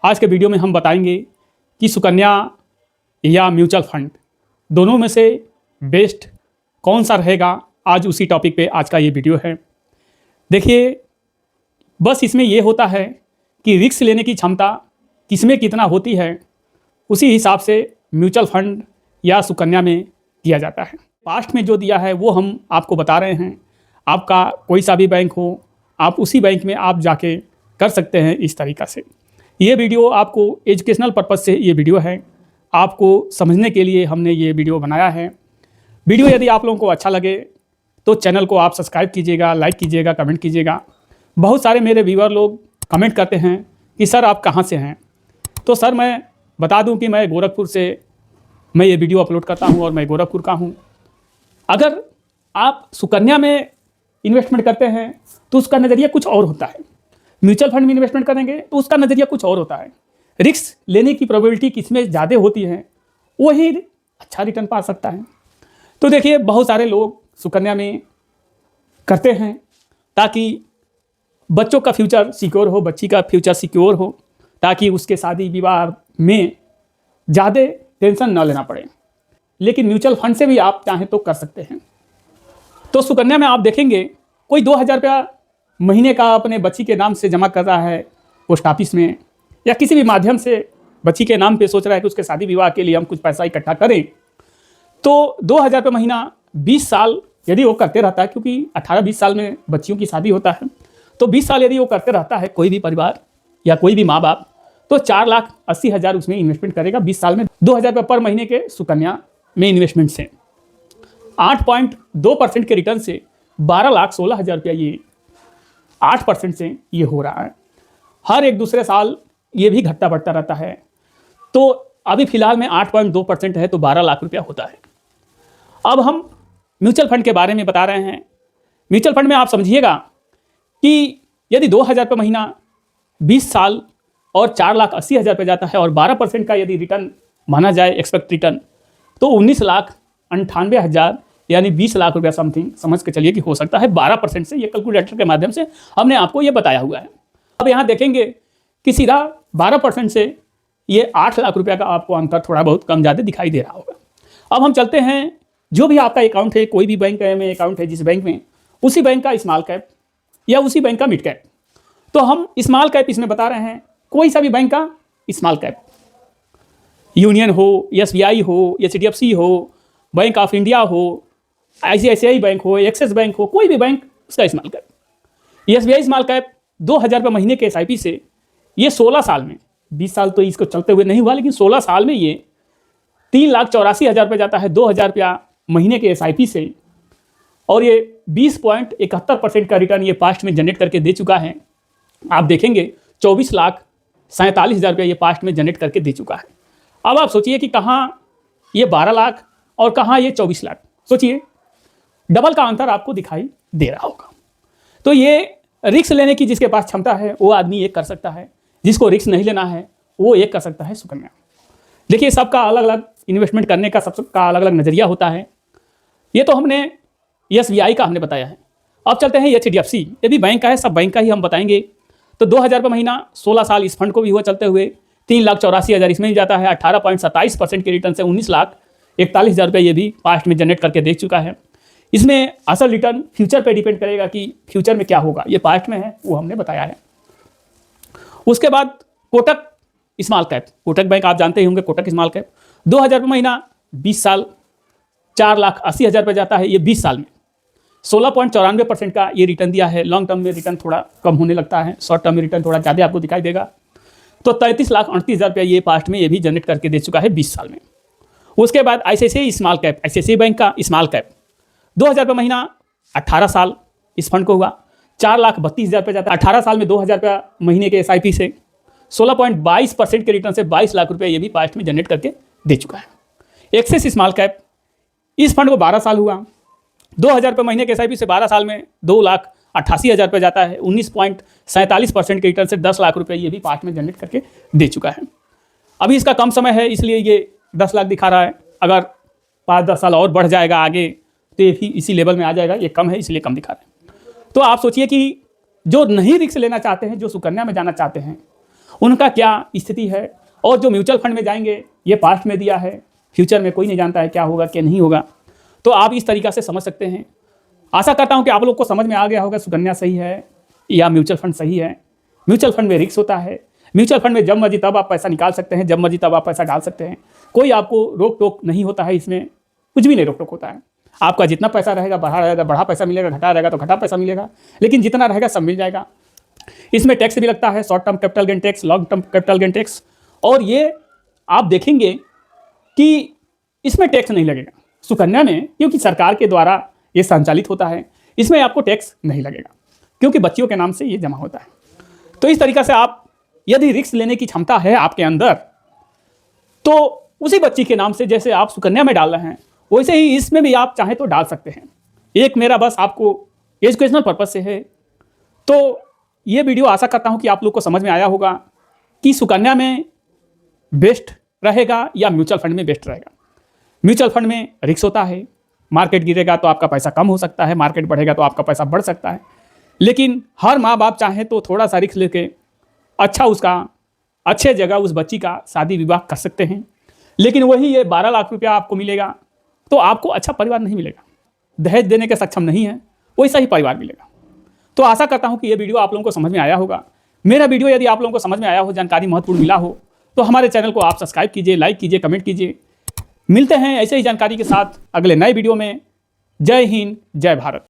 आज के वीडियो में हम बताएंगे कि सुकन्या या म्यूचुअल फंड दोनों में से बेस्ट कौन सा रहेगा। आज उसी टॉपिक पे आज का ये वीडियो है। देखिए, बस इसमें ये होता है कि रिस्क लेने की क्षमता किसमें कितना होती है, उसी हिसाब से म्यूचुअल फंड या सुकन्या में दिया जाता है। पास्ट में जो दिया है वो हम आपको बता रहे हैं। आपका कोई सा भी बैंक हो, आप उसी बैंक में आप जाके कर सकते हैं। इस तरीक़ा से ये वीडियो आपको एजुकेशनल पर्पज़ से ये वीडियो है, आपको समझने के लिए हमने ये वीडियो बनाया है। वीडियो यदि आप लोगों को अच्छा लगे तो चैनल को आप सब्सक्राइब कीजिएगा, लाइक कीजिएगा, कमेंट कीजिएगा। बहुत सारे मेरे व्यूअर लोग कमेंट करते हैं कि सर आप कहाँ से हैं। तो सर मैं बता दूं कि मैं गोरखपुर से मैं ये वीडियो अपलोड करता हूं और मैं गोरखपुर का हूं। अगर आप सुकन्या में इन्वेस्टमेंट करते हैं तो उसका नज़रिया कुछ और होता है। म्यूचुअल फंड में इन्वेस्टमेंट करेंगे तो उसका नज़रिया कुछ और होता है। रिस्क लेने की प्रोबेबिलिटी किसमें ज़्यादा होती है, वही अच्छा रिटर्न पा सकता है। तो देखिए, बहुत सारे लोग सुकन्या में करते हैं ताकि बच्चों का फ्यूचर सिक्योर हो, बच्ची का फ्यूचर सिक्योर हो, ताकि उसके शादी विवाह में ज़्यादा टेंशन ना लेना पड़े। लेकिन म्यूचुअल फंड से भी आप चाहें तो कर सकते हैं। तो सुकन्या में आप देखेंगे कोई 2000 रुपया महीने का अपने बच्ची के नाम से जमा कर रहा है पोस्ट ऑफिस में, या किसी भी माध्यम से बच्ची के नाम पे सोच रहा है कि उसके शादी विवाह के लिए हम कुछ पैसा इकट्ठा करें। तो 2000 रुपये महीना 20 साल यदि वो करते रहता है, क्योंकि 18-20 साल में बच्चियों की शादी होता है, तो 20 साल यदि वो करते रहता है कोई भी परिवार या कोई भी माँ बाप, तो 4,80,000 उसमें इन्वेस्टमेंट करेगा 20 साल में। 2000 रुपये पर महीने के सुकन्या में इन्वेस्टमेंट से 8.2% के रिटर्न से 12,16,000 रुपया ये 8% से ये हो रहा है। हर एक दूसरे साल ये भी घटता बढ़ता रहता है। तो अभी फिलहाल में 8.2% है तो 12 लाख रुपया होता है। अब हम म्यूचुअल फंड के बारे में बता रहे हैं। म्यूचुअल फंड में आप समझिएगा कि यदि 2000 रुपये महीना 20 साल और 4,80,000 रुपये जाता है और 12% का यदि रिटर्न माना जाए एक्सपेक्ट रिटर्न, तो 19,98,000 यानी 20 लाख रुपया समथिंग समझ के चलिए कि हो सकता है 12% से। ये कैलकुलेटर के माध्यम से हमने आपको ये बताया हुआ है। अब यहाँ देखेंगे कि सीधा 12% से ये 8 लाख रुपया का आपको अंतर थोड़ा बहुत कम ज़्यादा दिखाई दे रहा होगा। अब हम चलते हैं, जो भी आपका अकाउंट है, कोई भी बैंक में अकाउंट है जिस बैंक में, उसी बैंक का स्मॉल कैप या उसी बैंक का मिड कैप। तो हम स्मॉल कैप इसमें बता रहे हैं, कोई सा भी बैंक का स्मॉल कैप, यूनियन हो, SBI हो, HDFC हो, बैंक ऑफ इंडिया हो, ICICI बैंक हो, एक्सिस बैंक हो, कोई भी बैंक उसका small cap. SBI small cap 2000 रुपये महीने के SIP से ये 16 साल में, 20 साल तो इसको चलते हुए नहीं हुआ, लेकिन 16 साल में ये 3,84,000 रुपये जाता है 2000 रुपया महीने के SIP से, और ये 20.71% का रिटर्न ये पास्ट में जनरेट करके दे चुका है। आप देखेंगे 24,47,000 रुपये ये पास्ट में जनरेट करके दे चुका है। अब आप सोचिए कि कहाँ ये 12 लाख और कहाँ ये 24 लाख, सोचिए डबल का अंतर आपको दिखाई दे रहा होगा। तो ये रिस्क लेने की जिसके पास क्षमता है वो आदमी एक कर सकता है, जिसको रिस्क नहीं लेना है वो एक कर सकता है सुकन्या। देखिए, सबका अलग अलग इन्वेस्टमेंट करने का सबका अलग अलग नज़रिया होता है। ये तो हमने SBI का हमने बताया है। अब चलते हैं HDFC, ये भी बैंक का है, सब बैंक का ही हम बताएंगे। तो 2000 रुपये महीना 16 साल इस फंड को भी हुआ चलते हुए, 3,84,000 इसमें ही जाता है। 18.27% के रिटर्न से 19,41,000 रुपये ये भी पास्ट में जनरेट करके देख चुका है। इसमें असल रिटर्न फ्यूचर पे डिपेंड करेगा कि फ्यूचर में क्या होगा, ये पास्ट में है वो हमने बताया है। उसके बाद Kotak small cap, Kotak bank आप जानते ही होंगे, कोटक स्मॉल कैप 2000 रुपये महीना 20 साल 4,80,000 रुपये जाता है ये 20 साल में। 16.94% का ये रिटर्न दिया है। लॉन्ग टर्म में रिटर्न थोड़ा कम होने लगता है, शॉर्ट टर्म में रिटर्न थोड़ा ज़्यादा आपको दिखाई देगा। तो 33,38,000 रुपया ये पास्ट में ये भी जनरेट करके दे चुका है 20 साल में। उसके बाद ICICI small cap, ICICI bank का स्मॉल कैप 2000 रुपये महीना 18 साल इस फंड को हुआ, 4,32,000 रुपये जाता है। 18 साल में 2000 रुपया महीने के SIP से 16.22% के रिटर्न से 22 लाख रुपये ये भी पास्ट में जनरेट करके दे चुका है। एक्सिस स्मॉल कैप, इस फंड को 12 साल हुआ, 2000 रुपये महीने के SIP से 12 साल में 2,88,000 रुपये जाता है। 19.47% के रिटर्न से 10 लाख रुपये ये भी पास्ट में जनरेट करके दे चुका है। अभी इसका कम समय है इसलिए ये 10 लाख दिखा रहा है। अगर 5-10 साल और बढ़ जाएगा आगे तो ये भी इसी लेवल में आ जाएगा। ये कम है इसलिए कम दिखा रहे हैं। तो आप सोचिए कि जो नहीं रिस्क लेना चाहते हैं, जो सुकन्या में जाना चाहते हैं, उनका क्या स्थिति है। और जो म्यूचुअल फंड में जाएंगे, ये पास्ट में दिया है, फ्यूचर में कोई नहीं जानता है क्या होगा क्या नहीं होगा। तो आप इस तरीक़ा से समझ सकते हैं। आशा करता हूँ कि आप लोग को समझ में आ गया होगा सुकन्या सही है या म्यूचुअल फंड सही है। म्यूचुअल फंड में रिस्क होता है। म्यूचुअल फंड में जब मर्जी तब आप पैसा निकाल सकते हैं, जब मर्जी तब आप पैसा डाल सकते हैं। कोई आपको रोक टोक नहीं होता है, इसमें कुछ भी नहीं रोक टोक होता है। आपका जितना पैसा रहेगा बढ़ा रहेगा, बढ़ा पैसा मिलेगा, घटा रहेगा तो घटा पैसा मिलेगा, लेकिन जितना रहेगा सब मिल जाएगा। इसमें टैक्स भी लगता है, short term capital gain tax, long term capital gain tax. और ये आप देखेंगे कि इसमें टैक्स नहीं लगेगा सुकन्या में, क्योंकि सरकार के द्वारा ये संचालित होता है। इसमें आपको टैक्स नहीं लगेगा क्योंकि बच्चियों के नाम से ये जमा होता है। तो इस तरीक़ा से आप यदि रिस्क लेने की क्षमता है आपके अंदर, तो उसी बच्ची के नाम से जैसे आप सुकन्या में डाल रहे हैं, वैसे ही इसमें भी आप चाहें तो डाल सकते हैं। एक मेरा बस आपको एजुकेशनल पर्पज से है। तो ये वीडियो आशा करता हूँ कि आप लोग को समझ में आया होगा कि सुकन्या में बेस्ट रहेगा या म्यूचुअल फंड में बेस्ट रहेगा। म्यूचुअल फंड में रिस्क होता है, मार्केट गिरेगा तो आपका पैसा कम हो सकता है, मार्केट बढ़ेगा तो आपका पैसा बढ़ सकता है। लेकिन हर माँ बाप चाहे तो थोड़ा सा रिस्क लेके अच्छे जगह उस बच्ची का शादी विवाह कर सकते हैं। लेकिन वही ये 12 लाख रुपया आपको मिलेगा तो आपको अच्छा परिवार नहीं मिलेगा। दहेज देने के सक्षम नहीं है, वैसा ही परिवार मिलेगा। तो आशा करता हूँ कि ये वीडियो आप लोगों को समझ में आया होगा। मेरा वीडियो यदि आप लोगों को समझ में आया हो, जानकारी महत्वपूर्ण मिला हो, तो हमारे चैनल को आप सब्सक्राइब कीजिए, लाइक कीजिए, कमेंट कीजिए। मिलते हैं ऐसे ही जानकारी के साथ अगले नए वीडियो में। जय हिंद, जय भारत।